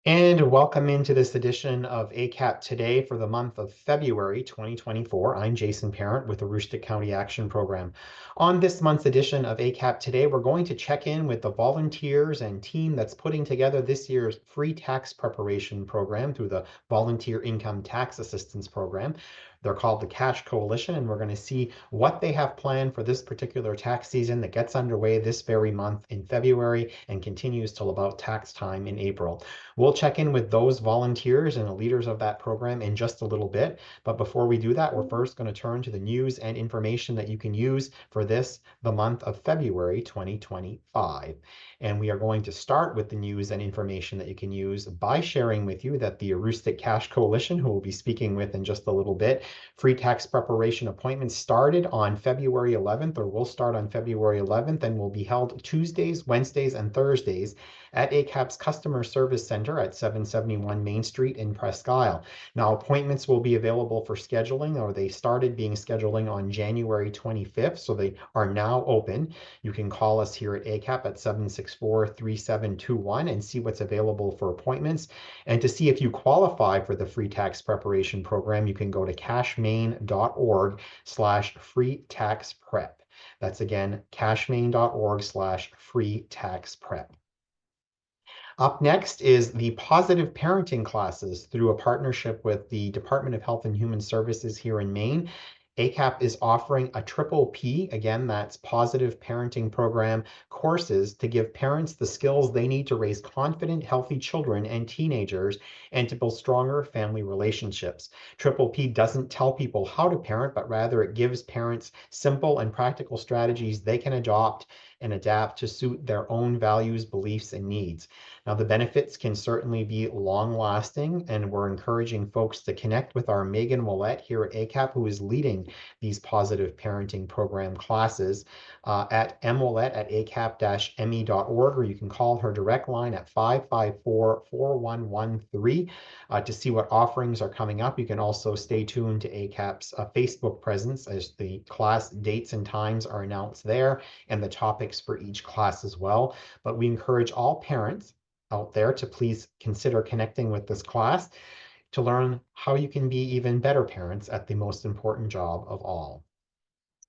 And welcome into this edition of ACAP Today for the month of February 2024. I'm Jason Parent with the Aroostook County Action Program. On this month's edition of ACAP Today, we're going to check in with the volunteers and team that's putting together this year's free tax preparation program through the Volunteer Income Tax Assistance Program. They're called the Cash Coalition, and we're going to see what they have planned for this particular tax season that gets underway this very month in February and continues till about tax time in April. We'll check in with those volunteers and the leaders of that program in just a little bit. But before we do that, we're first going to turn to the news and information that you can use for the month of February 2025. And we are going to start with the news and information that you can use by sharing with you that the Aroostook Cash Coalition, who we'll be speaking with in just a little bit, free tax preparation appointments started on February 11th, or will start on February 11th, and will be held Tuesdays, Wednesdays, and Thursdays at ACAP's Customer Service Center at 771 Main Street in Presque Isle. Now, appointments will be available for scheduling, or they started being scheduling on January 25th, so they are now open. You can call us here at ACAP at 764-3721 and see what's available for appointments. And to see if you qualify for the free tax preparation program, you can go to cashmain.org/free tax prep. That's again, cashmain.org/free tax prep. Up next is the positive parenting classes through a partnership with the Department of Health and Human Services here in Maine. ACAP is offering a triple P, again, that's positive parenting program courses to give parents the skills they need to raise confident, healthy children and teenagers and to build stronger family relationships. Triple P doesn't tell people how to parent, but rather it gives parents simple and practical strategies they can adopt and adapt to suit their own values, beliefs, and needs. Now, the benefits can certainly be long-lasting, and we're encouraging folks to connect with our Megan Willett here at ACAP, who is leading these positive parenting program classes at mwillett@acap-me.org, or you can call her direct line at 554-4113 to see what offerings are coming up. You can also stay tuned to ACAP's Facebook presence as the class dates and times are announced there and the topics for each class as well. But we encourage all parents out there to please consider connecting with this class to learn how you can be even better parents at the most important job of all.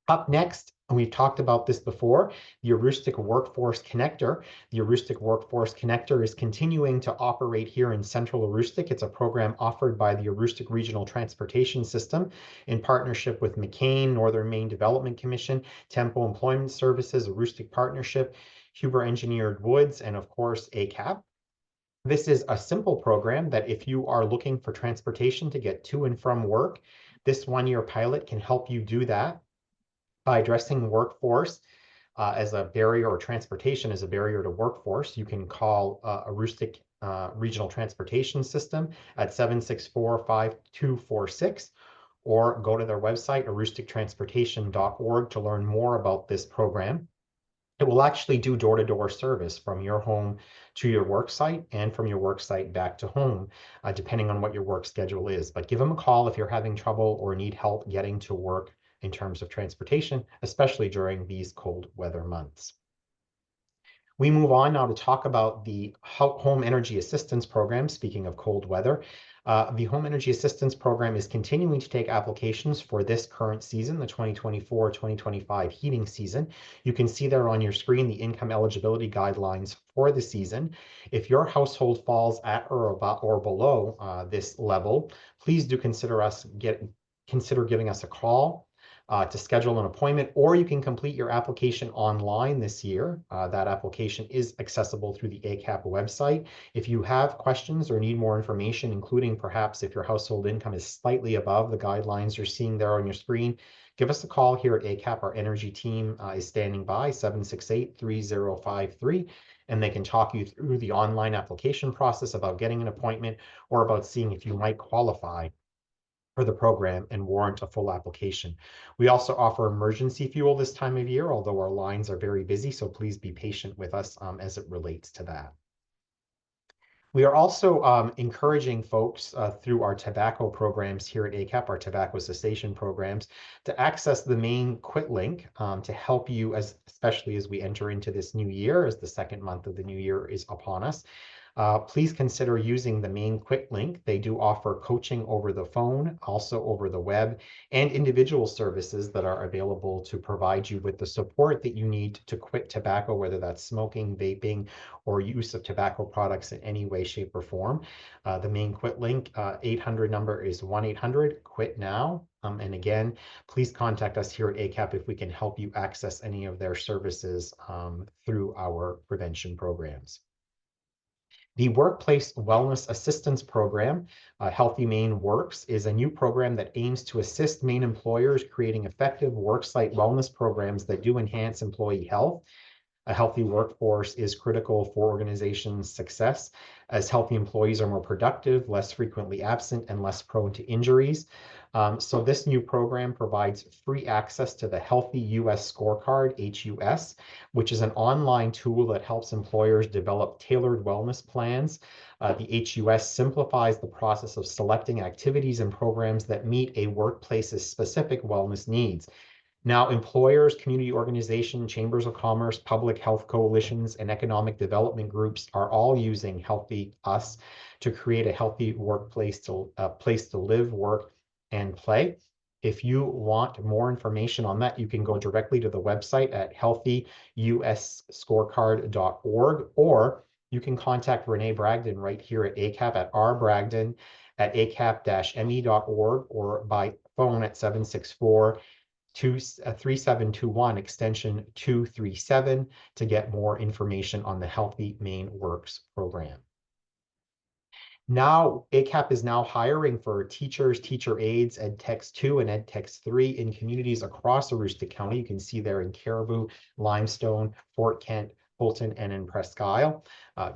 Up next, and we've talked about this before, the Aroostook Workforce Connector. The Aroostook Workforce Connector is continuing to operate here in Central Aroostook. It's a program offered by the Aroostook Regional Transportation System in partnership with McCain, Northern Maine Development Commission, Tempo Employment Services, Aroostook Partnership, Huber Engineered Woods, and of course, ACAP. This is a simple program that if you are looking for transportation to get to and from work, this one-year pilot can help you do that by addressing workforce as a barrier, or transportation as a barrier to workforce. You can call Aroostook Regional Transportation System at 764-5246, or go to their website, aroostoktransportation.org, to learn more about this program. It will actually do door-to-door service from your home to your work site and from your work site back to home, depending on what your work schedule is. But give them a call if you're having trouble or need help getting to work in terms of transportation, especially during these cold weather months. We move on now to talk about the Home Energy Assistance Program. Speaking of cold weather, the Home Energy Assistance Program is continuing to take applications for this current season, the 2024-2025 heating season. You can see there on your screen the income eligibility guidelines for the season. If your household falls at or about or below this level, please do consider giving us a call to schedule an appointment, or you can complete your application online this year. That application is accessible through the ACAP website. If you have questions or need more information, including perhaps if your household income is slightly above the guidelines you're seeing there on your screen, give us a call here at ACAP. Our energy team is standing by, 768-3053, and they can talk you through the online application process about getting an appointment or about seeing if you might qualify for the program and warrant a full application. We also offer emergency fuel this time of year, although our lines are very busy, so please be patient with us as it relates to that. We are also encouraging folks through our tobacco programs here at ACAP, our tobacco cessation programs, to access the main Quit link to help you, especially as we enter into this new year, as the second month of the new year is upon us. please consider using the main quick link. They do offer coaching over the phone, also over the web, and individual services that are available to provide you with the support that you need to quit tobacco, whether that's smoking, vaping, or use of tobacco products in any way, shape, or form. The main quit link 800 number is 1-800-QUIT-NOW. And again, please contact us here at ACAP if we can help you access any of their services through our prevention programs. The Workplace Wellness Assistance Program, Healthy Maine Works, is a new program that aims to assist Maine employers creating effective worksite wellness programs that do enhance employee health. A healthy workforce is critical for organizations' success, as healthy employees are more productive, less frequently absent, and less prone to injuries. So this new program provides free access to the Healthy US Scorecard, HUS, which is an online tool that helps employers develop tailored wellness plans. The HUS simplifies the process of selecting activities and programs that meet a workplace's specific wellness needs. Now, employers, community organizations, chambers of commerce, public health coalitions, and economic development groups are all using Healthy Us to create a healthy workplace, place to live, work, and play. If you want more information on that, you can go directly to the website at healthyyousscorecard.org, or you can contact Renee Bragdon right here at ACAP at rbragdon@acap-me.org, or by phone at 764-3721 extension 237 to get more information on the Healthy Maine Works program. Now, ACAP is now hiring for teachers, teacher aides, Ed Techs 2 and Ed Techs 3 in communities across Aroostook County. You can see there in Caribou, Limestone, Fort Kent, Fulton, and in Presque Isle.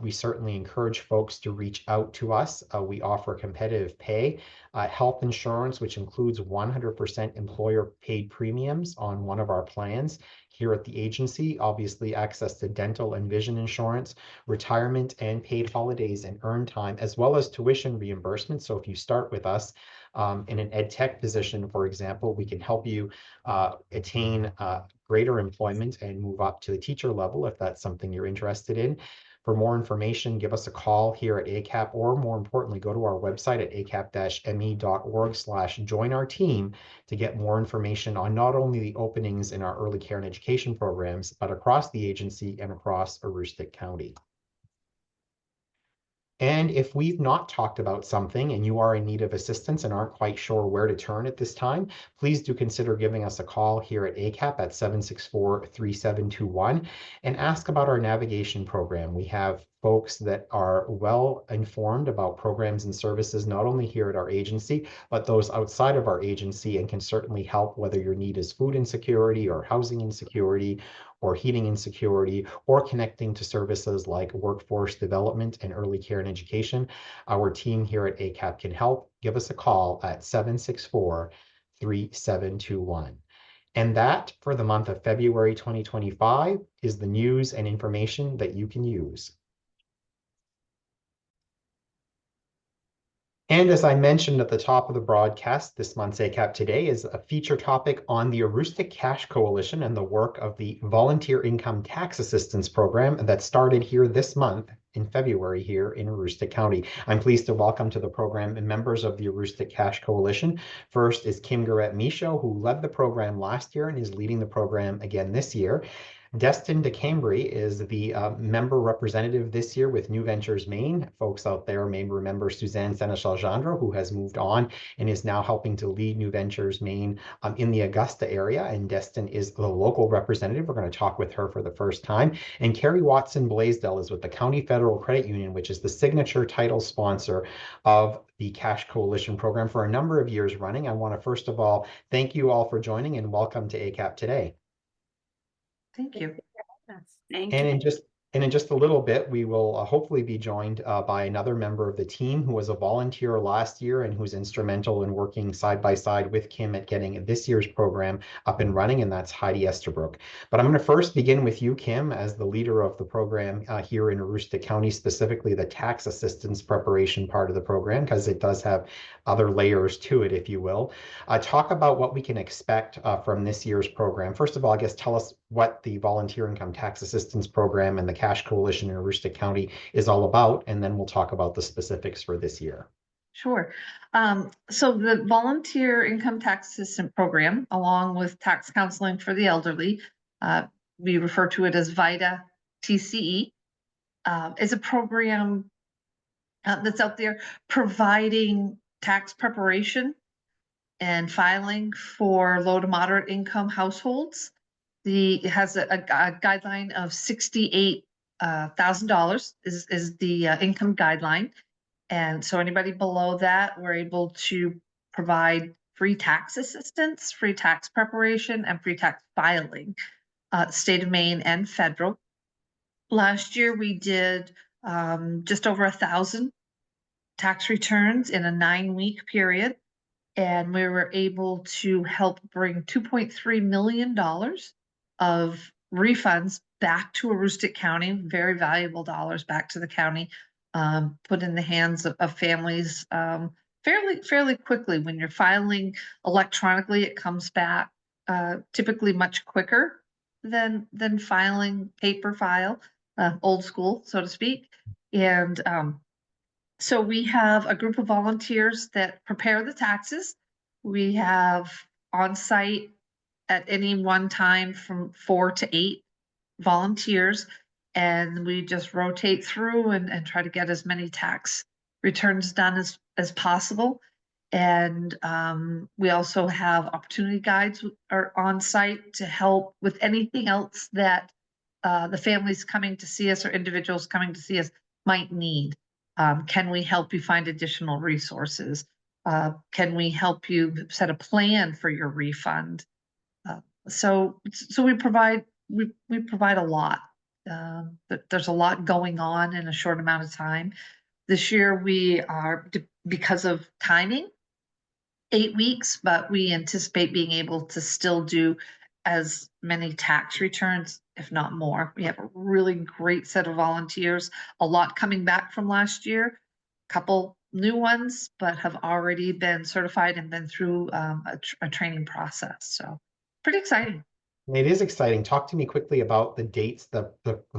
We certainly encourage folks to reach out to us. We offer competitive pay, health insurance, which includes 100% employer paid premiums on one of our plans here at the agency, obviously access to dental and vision insurance, retirement and paid holidays and earned time, as well as tuition reimbursement. So if you start with us in an ed tech position, for example, we can help you attain greater employment and move up to the teacher level if that's something you're interested in. For more information, give us a call here at ACAP, or more importantly, go to our website at acap-me.org/join our team to get more information on not only the openings in our early care and education programs, but across the agency and across Aroostook County. And if we've not talked about something and you are in need of assistance and aren't quite sure where to turn at this time, please do consider giving us a call here at ACAP at 764-3721 and ask about our navigation program. We have folks that are well informed about programs and services, not only here at our agency, but those outside of our agency, and can certainly help whether your need is food insecurity or housing insecurity or heating insecurity, or connecting to services like workforce development and early care and education. Our team here at ACAP can help. Give us a call at 764-3721. And that, for the month of February 2025, is the news and information that you can use. And as I mentioned at the top of the broadcast, this month's ACAP Today is a feature topic on the Aroostook Cash Coalition and the work of the Volunteer Income Tax Assistance Program that started here this month in February here in Aroostook County. I'm pleased to welcome to the program members of the Aroostook Cash Coalition. First is Kim Garrett-Michaud, who led the program last year and is leading the program again this year. Destin DeCambry is the member representative this year with New Ventures Maine. Folks out there may remember Suzanne Seneschal-Gendro, who has moved on and is now helping to lead New Ventures Maine in the Augusta area. And Destin is the local representative. We're going to talk with her for the first time. And Carrie Watson-Blaisdell is with the County Federal Credit Union, which is the signature title sponsor of the Cash Coalition program for a number of years running. I want to first of all thank you all for joining and welcome to ACAP Today. Thank you. And in just a little bit, we will hopefully be joined by another member of the team who was a volunteer last year and who's instrumental in working side by side with Kim at getting this year's program up and running, and that's Heidi Esterbrook. But I'm going to first begin with you, Kim, as the leader of the program here in Aroostook County, specifically the tax assistance preparation part of the program, because it does have other layers to it, if you will. Talk about what we can expect from this year's program. First of all, I guess tell us what the Volunteer Income Tax Assistance Program and the Cash Coalition in Aroostook County is all about, and then we'll talk about the specifics for this year. Sure. So the Volunteer Income Tax Assistance Program, along with tax counseling for the elderly, we refer to it as VITA TCE, is a program that's out there providing tax preparation and filing for low to moderate income households. It has a guideline of $68,000 is the income guideline. And so anybody below that, we're able to provide free tax assistance, free tax preparation, and free tax filing, state of Maine and federal. Last year, we did just over 1,000 tax returns in a 9-week period, and we were able to help bring $2.3 million of refunds back to Aroostook County, very valuable dollars back to the county, put in the hands of families fairly quickly. When you're filing electronically, it comes back typically much quicker than filing paper file, old school, so to speak. And so we have a group of volunteers that prepare the taxes. We have on site at any one time from 4 to 8 volunteers, and we just rotate through and try to get as many tax returns done as possible. And we also have opportunity guides are on site to help with anything else that the families coming to see us or individuals coming to see us might need. Can we help you find additional resources? Can we help you set a plan for your refund? So we provide a lot. There's a lot going on in a short amount of time. This year we are, because of timing, 8 weeks, but we anticipate being able to still do as many tax returns, if not more. We have a really great set of volunteers, a lot coming back from last year, a couple new ones, but have already been certified and been through a training process. So pretty exciting. It is exciting. Talk to me quickly about the dates. The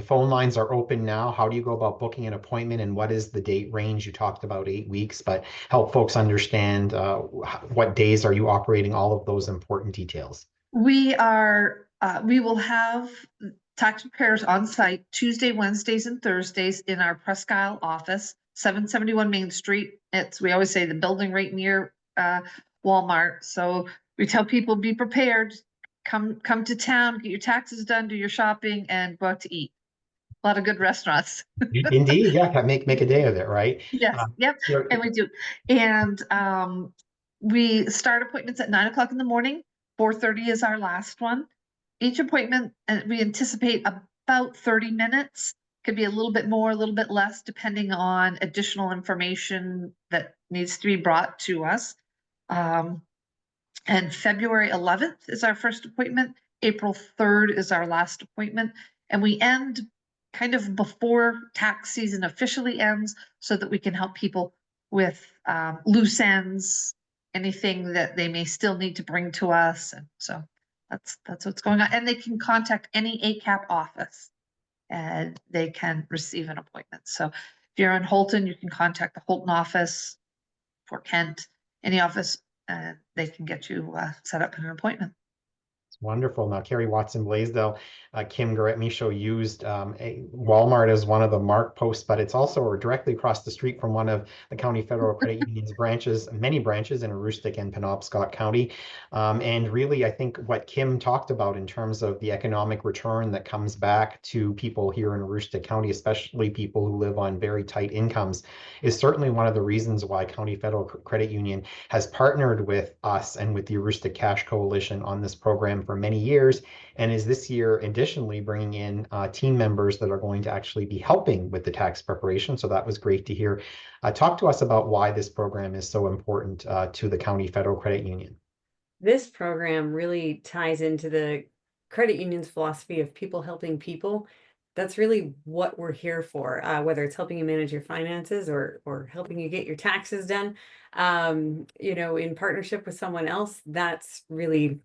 phone lines are open now. How do you go about booking an appointment, and what is the date range? You talked about 8 weeks, but help folks understand what days are you operating, all of those important details. We will have tax preparers on site Tuesday, Wednesdays, and Thursdays in our Presque Isle office, 771 Main Street. We always say the building right near Walmart. So we tell people, be prepared, come to town, get your taxes done, do your shopping, and go out to eat. A lot of good restaurants. Indeed, yeah, make a day of it, right? Yes, yep, You're- and we do. And we start appointments at 9 o'clock in the morning. 4:30 is our last one. Each appointment, and we anticipate about 30 minutes. Could be a little bit more, a little bit less, depending on additional information that needs to be brought to us. And February 11th is our first appointment. April 3rd is our last appointment. And we end kind of before tax season officially ends so that we can help people with loose ends, anything that they may still need to bring to us. And so that's what's going on. And they can contact any ACAP office and they can receive an appointment. So if you're in Holton, you can contact the Holton office, for Kent, any office, and they can get you set up an appointment. Wonderful. Now, Carrie Watson Blaisdell, Kim Garrett-Michaud used a Walmart as one of the mark posts, but it's also directly across the street from one of the County Federal Credit Union's branches, many branches in Aroostook and Penobscot County. And really, I think what Kim talked about in terms of the economic return that comes back to people here in Aroostook County, especially people who live on very tight incomes, is certainly one of the reasons why County Federal Credit Union has partnered with us and with the Aroostook Cash Coalition on this program for many years, and is this year additionally bringing in team members that are going to actually be helping with the tax preparation. So that was great to hear. Talk to us about why this program is so important to the County Federal Credit Union. This program really ties into the credit union's philosophy of people helping people. That's really what we're here for, whether it's helping you manage your finances or helping you get your taxes done, in partnership with someone else. That's really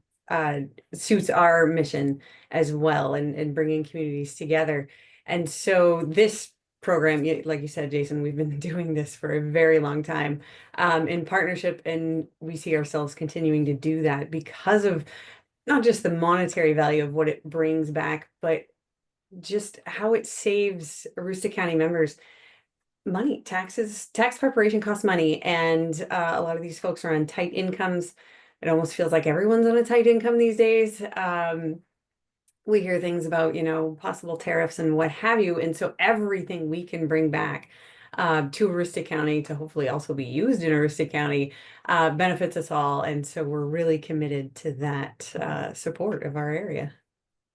suits our mission as well, and bringing communities together. And so this program, like you said, Jason, we've been doing this for a very long time in partnership, and we see ourselves continuing to do that because of not just the monetary value of what it brings back, but just how it saves Aroostook County members money. Tax preparation costs money, and a lot of these folks are on tight incomes. It almost feels like everyone's on a tight income these days. We hear things about, possible tariffs and what have you. And so everything we can bring back to Aroostook County to hopefully also be used in Aroostook County benefits us all. And so we're really committed to that support of our area.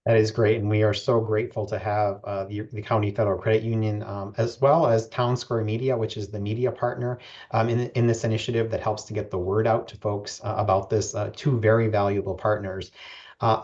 That is great, and we are so grateful to have the County Federal Credit Union, as well as Town Square Media, which is the media partner in this initiative that helps to get the word out to folks about this. Two very valuable partners.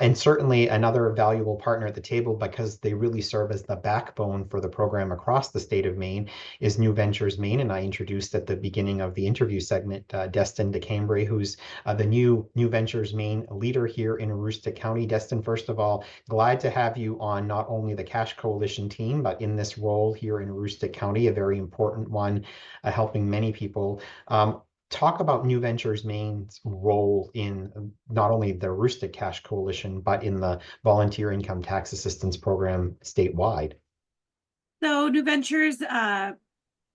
And certainly another valuable partner at the table, because they really serve as the backbone for the program across the state of Maine, is New Ventures Maine. And I introduced at the beginning of the interview segment, Destin DeCambray, who's the New Ventures Maine leader here in Aroostook County. Destin, first of all, glad to have you on not only the Cash Coalition team, but in this role here in Aroostook County, a very important one, helping many people. Talk about New Ventures Maine's role in not only the Aroostook Cash Coalition, but in the Volunteer Income Tax Assistance Program statewide. So New Ventures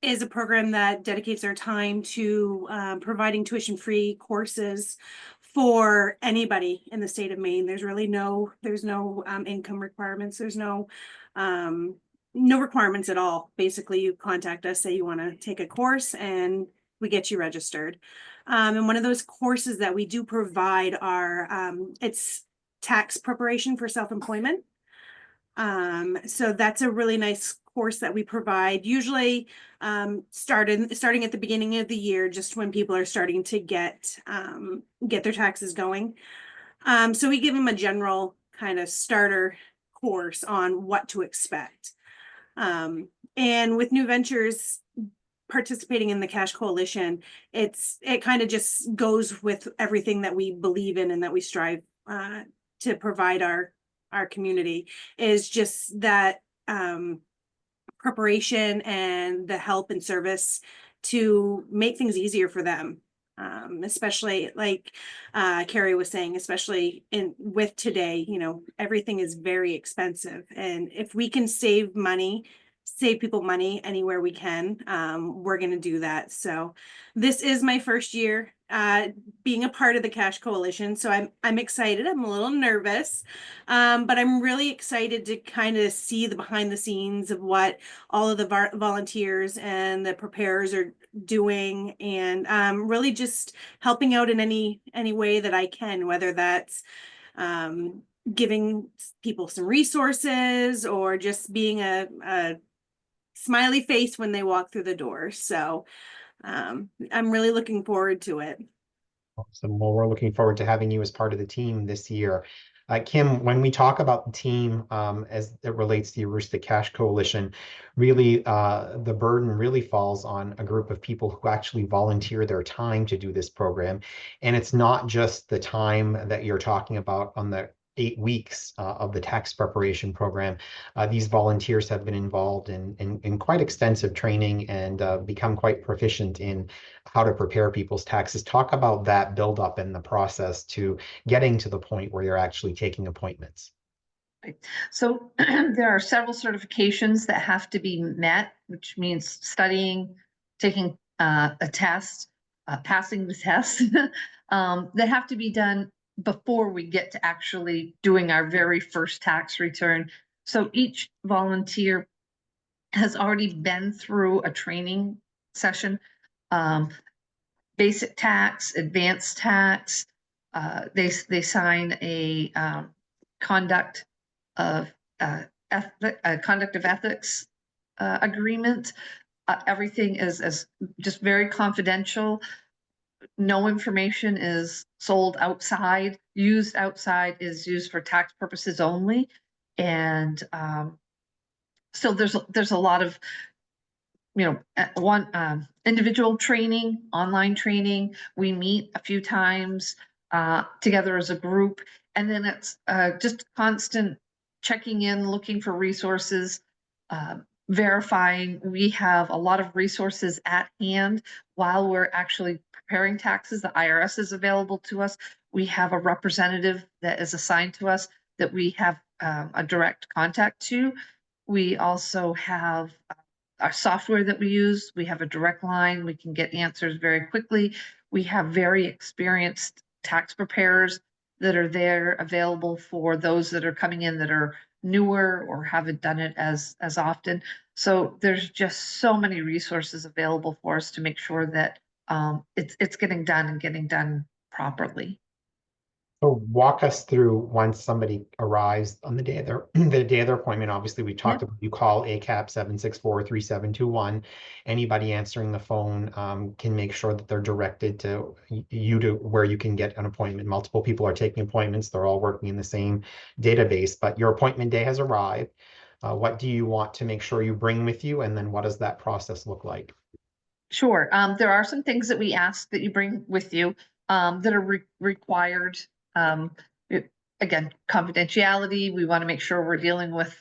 is a program that dedicates their time to providing tuition-free courses for anybody in the state of Maine. There's no income requirements. There's no requirements at all. Basically, you contact us, say you want to take a course, and we get you registered. And one of those courses that we do provide are it's tax preparation for self-employment. So that's a really nice course that we provide, usually starting at the beginning of the year, just when people are starting to get their taxes going. So we give them a general kind of starter course on what to expect. And with New Ventures participating in the Cash Coalition, it kind of just goes with everything that we believe in and that we strive to provide our community, is just that preparation and the help and service to make things easier for them. Especially like Carrie was saying, especially with today, everything is very expensive. And if we can save people money anywhere we can, we're going to do that. So this is my first year being a part of the Cash Coalition. So I'm excited. I'm a little nervous, but I'm really excited to kind of see the behind the scenes of what all of the volunteers and the preparers are doing, and really just helping out in any way that I can, whether that's giving people some resources or just being a smiley face when they walk through the door. So I'm really looking forward to it. Awesome. Well, we're looking forward to having you as part of the team this year. Kim, when we talk about the team as it relates to the Aroostook Cash Coalition, really the burden really falls on a group of people who actually volunteer their time to do this program. And it's not just the time that you're talking about on the 8 weeks of the tax preparation program. These volunteers have been involved in quite extensive training and become quite proficient in how to prepare people's taxes. Talk about that buildup and the process to getting to the point where you're actually taking appointments. So there are several certifications that have to be met, which means studying, taking a test, passing the test, that have to be done before we get to actually doing our very first tax return. So each volunteer has already been through a training session, basic tax, advanced tax. They sign a conduct of ethics agreement. Everything is just very confidential. No information is sold outside, used outside, is used for tax purposes only. And so there's a lot of, individual training, online training. We meet a few times together as a group. And then it's just constant checking in, looking for resources, verifying. We have a lot of resources at hand while we're actually preparing taxes. The IRS is available to us. We have a representative that is assigned to us that we have a direct contact to. We also have our software that we use. We have a direct line. We can get answers very quickly. We have very experienced tax preparers that are there available for those that are coming in that are newer or haven't done it as often. So there's just so many resources available for us to make sure that it's getting done and getting done properly. So walk us through once somebody arrives on the day of their the day of their appointment. Obviously, we talked about you call ACAP 764-3721. Anybody answering the phone can make sure that they're directed to you to where you can get an appointment. Multiple people are taking appointments. They're all working in the same database, but your appointment day has arrived. What do you want to make sure you bring with you? And then what does that process look like? Sure. There are some things that we ask that you bring with you that are required. Again, confidentiality. We want to make sure we're dealing with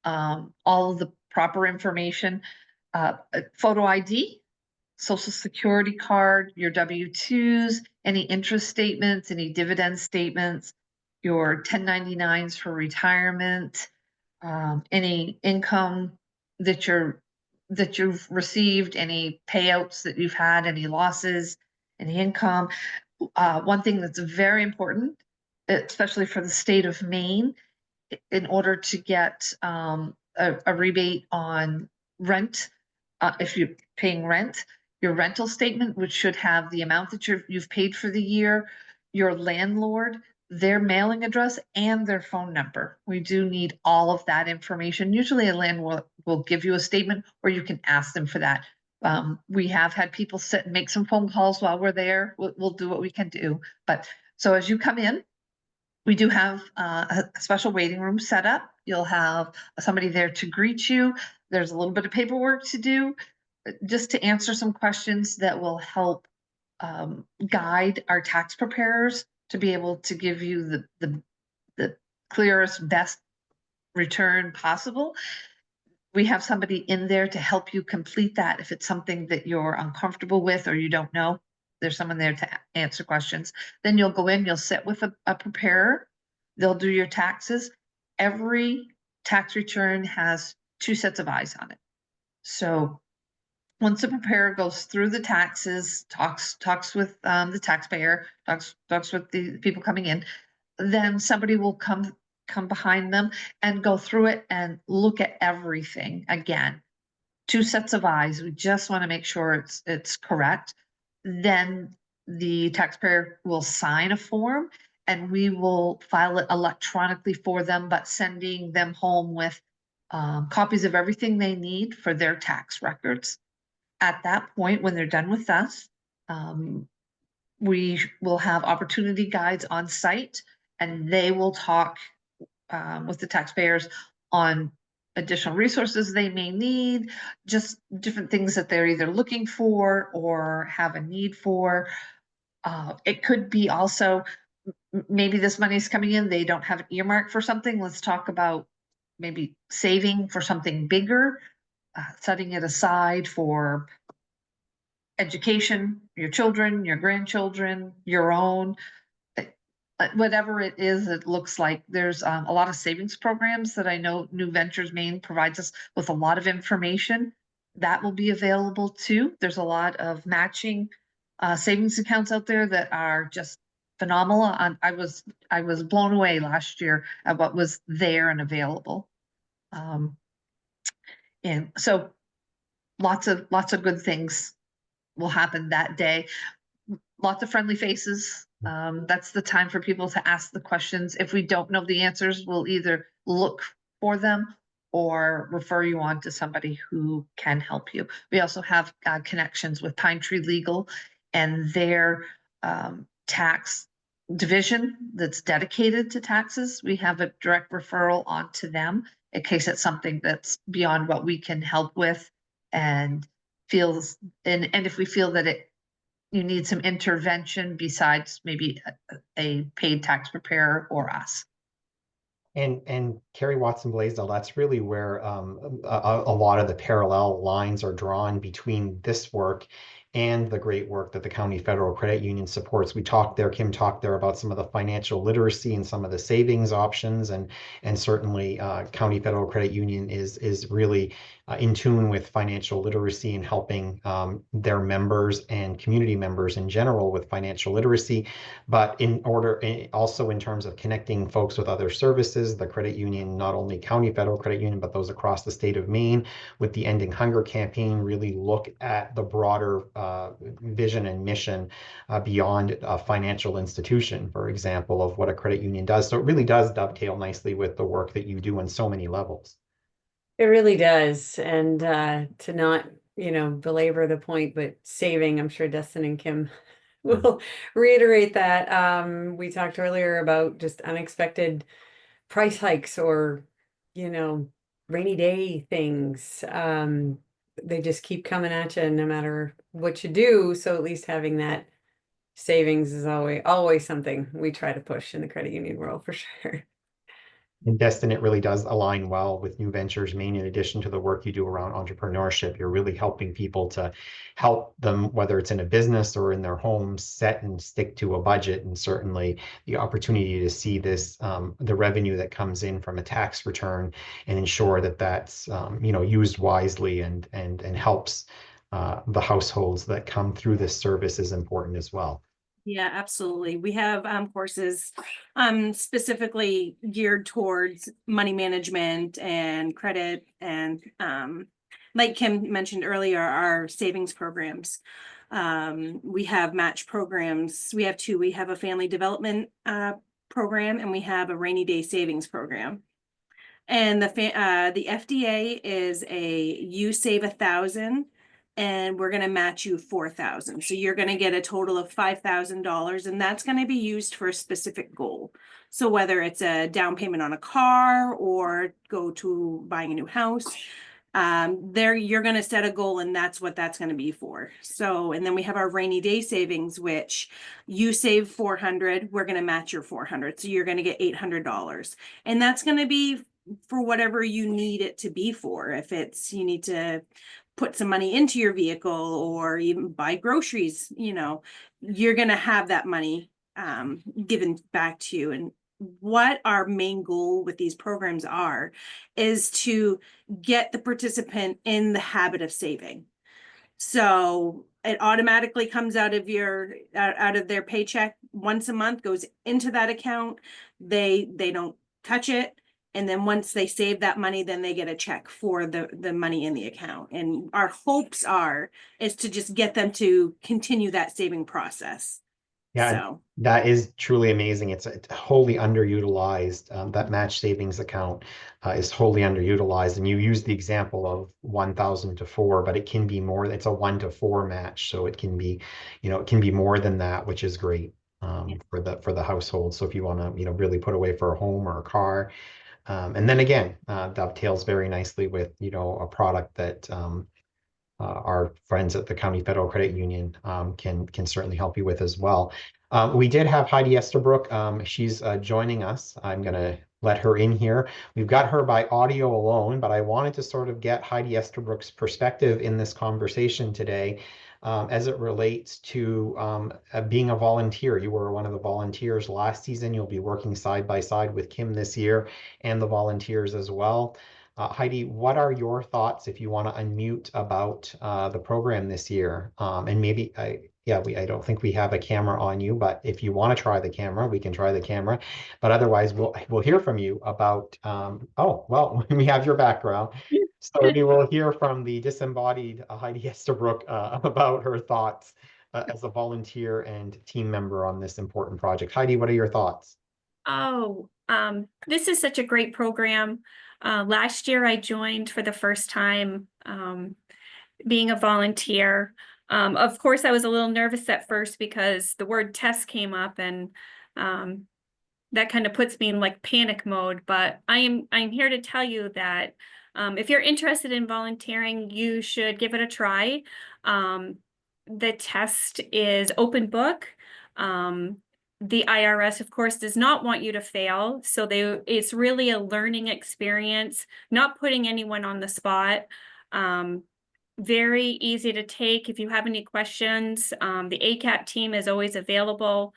all of the proper information. Photo ID, social security card, your W-2s, any interest statements, any dividend statements, your 1099s for retirement, any income that you've received, any payouts that you've had, any losses, any income. One thing that's very important, especially for the state of Maine, in order to get a rebate on rent, if you're paying rent, your rental statement, which should have the amount that you've paid for the year, your landlord, their mailing address, and their phone number. We do need all of that information. Usually a landlord will give you a statement, or you can ask them for that. We have had people sit and make some phone calls while we're there. We'll do what we can do. But so as you come in, we do have a special waiting room set up. You'll have somebody there to greet you. There's a little bit of paperwork to do just to answer some questions that will help guide our tax preparers to be able to give you the clearest, best return possible. We have somebody in there to help you complete that if it's something that you're uncomfortable with or you don't know. There's someone there to answer questions. Then you'll go in, you'll sit with a preparer. They'll do your taxes. Every tax return has 2 sets of eyes on it. So once the preparer goes through the taxes, talks with the taxpayer, talks with the people coming in, then somebody will come behind them and go through it and look at everything again. 2 sets of eyes. We just want to make sure it's correct. Then the taxpayer will sign a form and we will file it electronically for them, but sending them home with copies of everything they need for their tax records. At that point, when they're done with us, we will have opportunity guides on site and they will talk with the taxpayers on additional resources they may need, just different things that they're either looking for or have a need for. It could be also, maybe this money is coming in, they don't have an earmark for something. Let's talk about maybe saving for something bigger, setting it aside for education, your children, your grandchildren, your own, whatever it is. It looks like there's a lot of savings programs that I know New Ventures Maine provides us with a lot of information that will be available too. There's a lot of matching savings accounts out there that are just phenomenal. I was blown away last year at what was there and available. And so lots of good things will happen that day. Lots of friendly faces. That's the time for people to ask the questions. If we don't know the answers, we'll either look for them or refer you on to somebody who can help you. We also have connections with Pine Tree Legal and their tax division that's dedicated to taxes. We have a direct referral onto them in case it's something that's beyond what we can help with and if we feel that it you need some intervention besides maybe a paid tax preparer or us. And Carrie Watson Blaisdell, that's really where a lot of the parallel lines are drawn between this work and the great work that the County Federal Credit Union supports. We talked there, Kim talked there about some of the financial literacy and some of the savings options, and certainly County Federal Credit Union is really in tune with financial literacy and helping their members and community members in general with financial literacy. But also in terms of connecting folks with other services, the credit union, not only County Federal Credit Union, but those across the state of Maine with the Ending Hunger campaign, really look at the broader vision and mission beyond a financial institution, for example, of what a credit union does. So it really does dovetail nicely with the work that you do on so many levels. It really does. And to not, belabor the point, but saving, I'm sure Dustin and Kim will reiterate that. We talked earlier about just unexpected price hikes or, rainy day things. They just keep coming at you no matter what you do. So at least having that savings is always something we try to push in the credit union world for sure. And Destin, it really does align well with New Ventures Maine. In addition to the work you do around entrepreneurship, you're really helping people to help them, whether it's in a business or in their homes, set and stick to a budget. And certainly the opportunity to see this, the revenue that comes in from a tax return, and ensure that that's used wisely and helps the households that come through this service is important as well. Yeah, absolutely. We have courses specifically geared towards money management and credit, and like Kim mentioned earlier, our savings programs. We have match programs. We have two. We have a family development program, and we have a rainy day savings program. And the FDA is you save 1,000. And we're going to match you 4,000. So you're going to get a total of $5,000, and that's going to be used for a specific goal. So whether it's a down payment on a car or go to buying a new house, you're going to set a goal, and that's what that's going to be for. So, and then we have our rainy day savings, which you save 400, we're going to match your 400. So you're going to get $800, and that's going to be for whatever you need it to be for. If it's, you need to put some money into your vehicle or even buy groceries, you're going to have that money given back to you. And what our main goal with these programs is to get the participant in the habit of saving. So it automatically comes out of their paycheck once a month, goes into that account. They don't touch it. And then once they save that money, then they get a check for the money in the account. And our hopes is to just get them to continue that saving process. Yeah, so that is truly amazing. It's wholly underutilized. That match savings account is wholly underutilized. And you use the example of 1,000 to 4, but it can be more. It's a 1 to 4 match. So it can be, it can be more than that, which is great for the household. So if you want to, really put away for a home or a car. And then again, dovetails very nicely with, a product that our friends at the County Federal Credit Union can certainly help you with as well. We did have Heidi Estabrook. She's joining us. I'm going to let her in here. We've got her by audio alone, but I wanted to sort of get Heidi Estabrook's perspective in this conversation today. As it relates to being a volunteer. You were one of the volunteers last season. You'll be working side by side with Kim this year and the volunteers as well. Heidi, what are your thoughts, if you want to unmute, about the program this year? And maybe I don't think we have a camera on you, but if you want to try the camera, we can try the camera. But otherwise, we'll hear from you about. Oh, well, we have your background. So we will hear from the disembodied Heidi Estabrook about her thoughts as a volunteer and team member on this important project. Heidi, what are your thoughts? Oh, this is such a great program. Last year I joined for the first time, being a volunteer. Of course, I was a little nervous at first because the word test came up, and that kind of puts me in like panic mode. But I'm here to tell you that if you're interested in volunteering, you should give it a try. the test is open book. The IRS, of course, does not want you to fail. So it's really a learning experience, not putting anyone on the spot. Very easy to take. If you have any questions, the ACAP team is always available.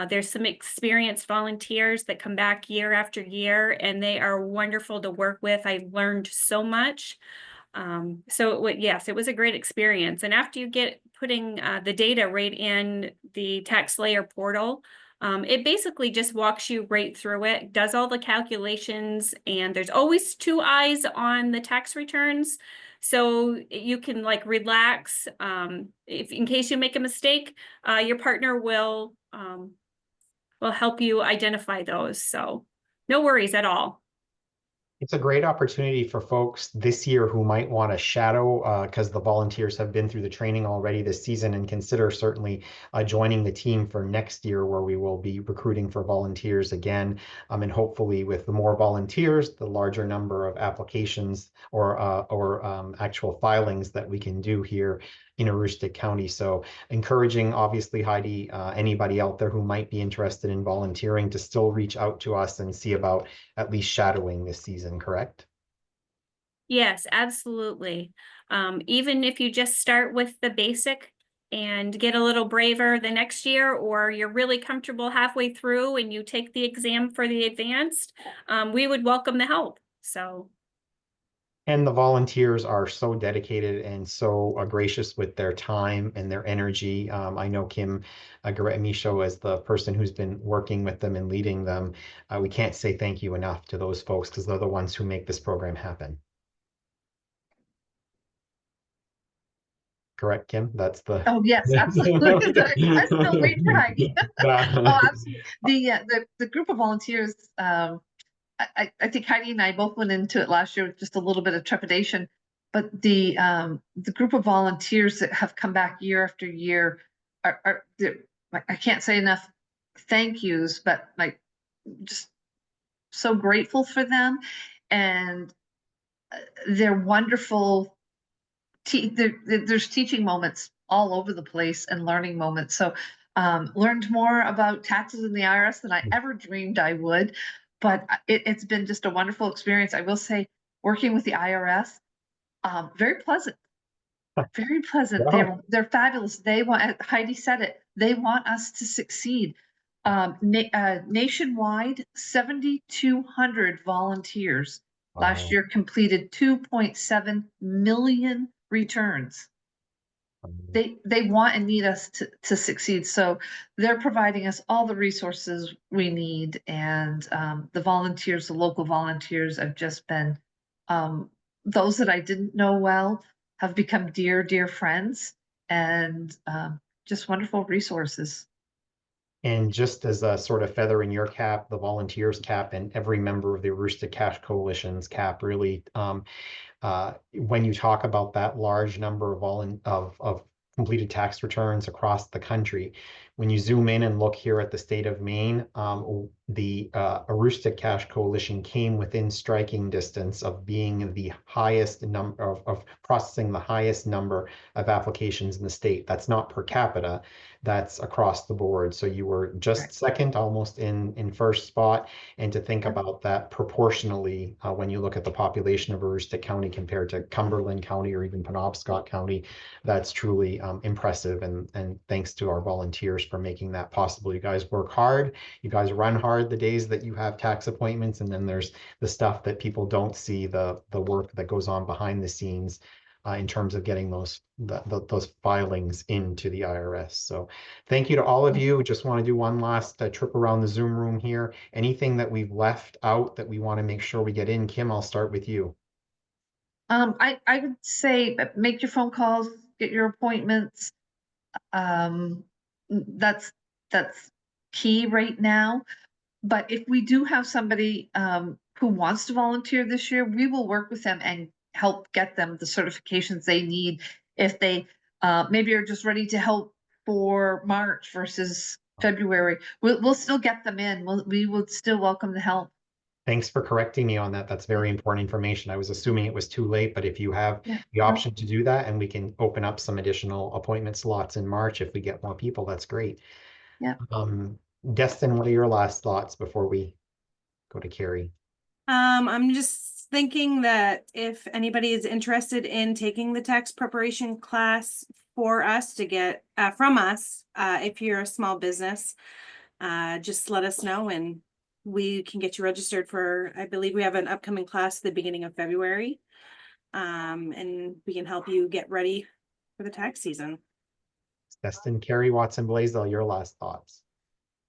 There's some experienced volunteers that come back year after year, and they are wonderful to work with. I learned so much. Yes, it was a great experience. And after you get putting the data right in the TaxSlayer portal, it basically just walks you right through it, does all the calculations, and there's always 2 eyes on the tax returns. So you can like relax. If in case you make a mistake, your partner will help you identify those. So no worries at all. It's a great opportunity for folks this year who might want to shadow because the volunteers have been through the training already this season, and consider certainly joining the team for next year, where we will be recruiting for volunteers again. And hopefully with the more volunteers, the larger number of applications or actual filings that we can do here in Aroostook County. So encouraging, obviously, Heidi, anybody out there who might be interested in volunteering to still reach out to us and see about at least shadowing this season, correct? Yes, absolutely. Even if you just start with the basic and get a little braver the next year, or you're really comfortable halfway through and you take the exam for the advanced, we would welcome the help. So. And the volunteers are so dedicated and so gracious with their time and their energy. I know Kim Garrett-Michaud as the person who's been working with them and leading them. We can't say thank you enough to those folks, because they're the ones who make this program happen. Correct, Kim? That's the. Oh, yes, absolutely. I still wait for Heidi. Oh, absolutely. The group of volunteers, I think Heidi and I both went into it last year with just a little bit of trepidation, but the group of volunteers that have come back year after year are I can't say enough thank yous, but like just so grateful for them, and they're wonderful. There's teaching moments all over the place and learning moments. So learned more about taxes in the IRS than I ever dreamed I would. But it's been just a wonderful experience. I will say, working with the IRS, very pleasant, very pleasant. Wow. They're fabulous. They want, Heidi said it, they want us to succeed. Nationwide, 7,200 volunteers last Wow. year completed 2.7 million returns. They want and need us to succeed. So they're providing us all the resources we need. And the volunteers, the local volunteers, have just been, those that I didn't know well have become dear, dear friends, and just wonderful resources. And just as a sort of feather in your cap, the volunteers cap, and every member of the Aroostook Cash Coalition's cap, really, when you talk about that large number of completed tax returns across the country, when you zoom in and look here at the state of Maine, the Aroostook Cash Coalition came within striking distance of being the highest number of processing the highest number of applications in the state. That's not per capita, that's across the board. So you were just second, almost in first spot. And to think about that proportionally, when you look at the population of Aroostook County compared to Cumberland County or even Penobscot County, that's truly impressive. And thanks to our volunteers for making that possible. You guys work hard, you guys run hard the days that you have tax appointments, and then there's the stuff that people don't see, the work that goes on behind the scenes in terms of getting those filings into the IRS. So thank you to all of you. Just want to do one last trip around the Zoom room here. Anything that we've left out that we want to make sure we get in? Kim, I'll start with you. I would say make your phone calls, get your appointments. That's key right now. But if we do have somebody who wants to volunteer this year, we will work with them and help get them the certifications they need. If they maybe are just ready to help for March versus February, we'll still get them in. We would still welcome the help. Thanks for correcting me on that. That's very important information. I was assuming it was too late, but if you have Yeah. the option to do that and we can open up some additional appointment slots in March if we get more people, that's great. Yeah. Destin, what are your last thoughts before we go to Carrie? I'm just thinking that if anybody is interested in taking the tax preparation class for us to get from us, if you're a small business, just let us know and we can get you registered for, I believe we have an upcoming class at the beginning of February. And we can help you get ready for the tax season. Destin, Carrie, Watson, Blaisdell, your last thoughts.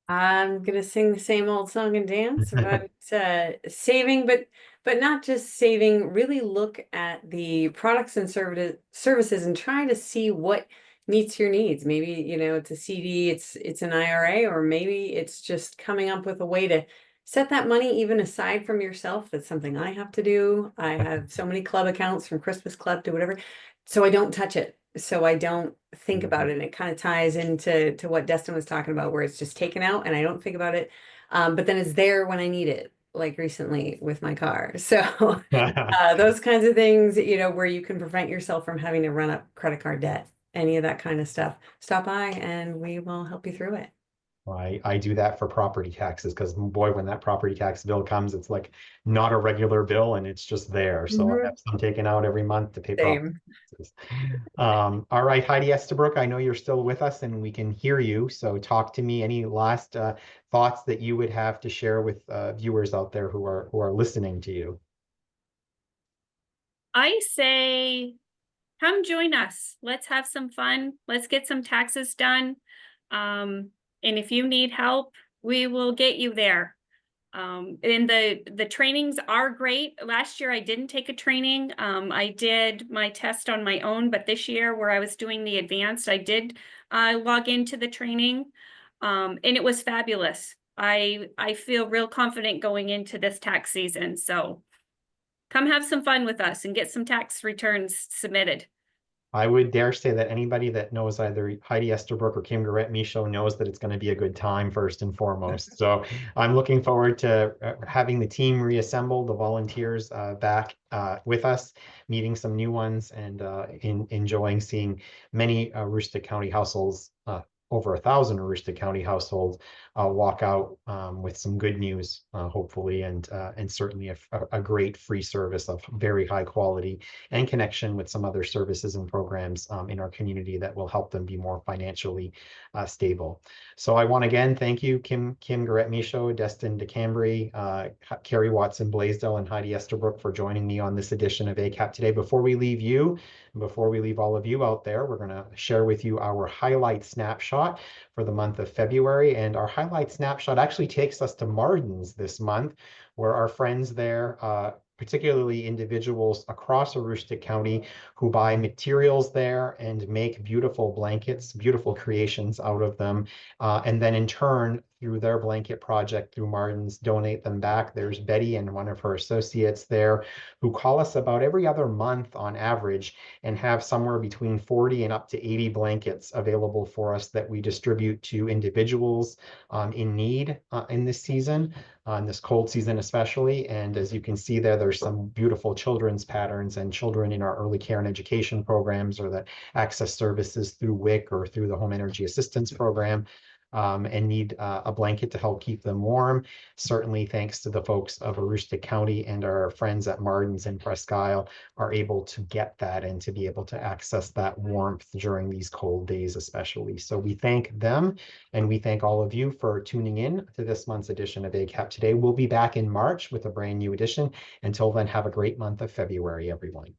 I'm gonna sing the same old song and dance about saving, but not just saving. Really look at the products and services and try to see what meets your needs. Maybe, you know, it's a CD, it's an IRA, or maybe it's just coming up with a way to set that money even aside from yourself. That's something I have to do. I have so many club accounts, from Christmas Club to whatever, so I don't touch it. So I don't think about it. And it kind of ties into what Destin was talking about, where it's just taken out and I don't think about it. But then it's there when I need it, like recently with my car. So those kinds of things, you know, where you can prevent yourself from having to run up credit card debt, any of that kind of stuff. Stop by and we will help you through it. I do that for property taxes because boy, when that property tax bill comes, it's like not a regular bill and it's just there. So I have some taken out every month to pay property Same. taxes. All right, Heidi Estabrook, I know you're still with us and we can hear you. So talk to me. Any last thoughts that you would have to share with viewers out there who are listening to you? I say, come join us. Let's have some fun. Let's get some taxes done. And if you need help, we will get you there. And the trainings are great. Last year I didn't take a training. I did my test on my own, but this year where I was doing the advanced, I did log into the training. And it was fabulous. I feel real confident going into this tax season. So come have some fun with us and get some tax returns submitted. I would dare say that anybody that knows either Heidi Estabrook or Kim Garrett Michaud knows that it's going to be a good time first and foremost. So I'm looking forward to having the team reassembled, the volunteers back with us, meeting some new ones, and enjoying seeing many Aroostook County households, over 1,000 Aroostook County households walk out with some good news, hopefully, and certainly a great free service of very high quality and connection with some other services and programs in our community that will help them be more financially stable. So I want to again thank you, Kim Garrett Michaud, Destin DeCambry, Carrie Watson Blaisdell, and Heidi Estabrook for joining me on this edition of ACAP today. Before we leave you, before we leave all of you out there, we're going to share with you our highlight snapshot for the month of February. And our highlight snapshot actually takes us to Marden's this month, where our friends there, particularly individuals across Aroostook County who buy materials there and make beautiful blankets, beautiful creations out of them, and then in turn, through their blanket project through Martin's, donate them back. There's Betty and one of her associates there who call us about every other month on average and have somewhere between 40 and up to 80 blankets available for us that we distribute to individuals in need in this season, in this cold season especially. And as you can see there, there's some beautiful children's patterns and children in our early care and education programs or that access services through WIC or through the Home Energy Assistance Program. And need a blanket to help keep them warm. Certainly thanks to the folks of Aroostook County and our friends at Marden's and Presque Isle are able to get that and to be able to access that warmth during these cold days especially. So we thank them and we thank all of you for tuning in to this month's edition of ACAP Today. We'll be back in March with a brand new edition. Until then, have a great month of February, everyone.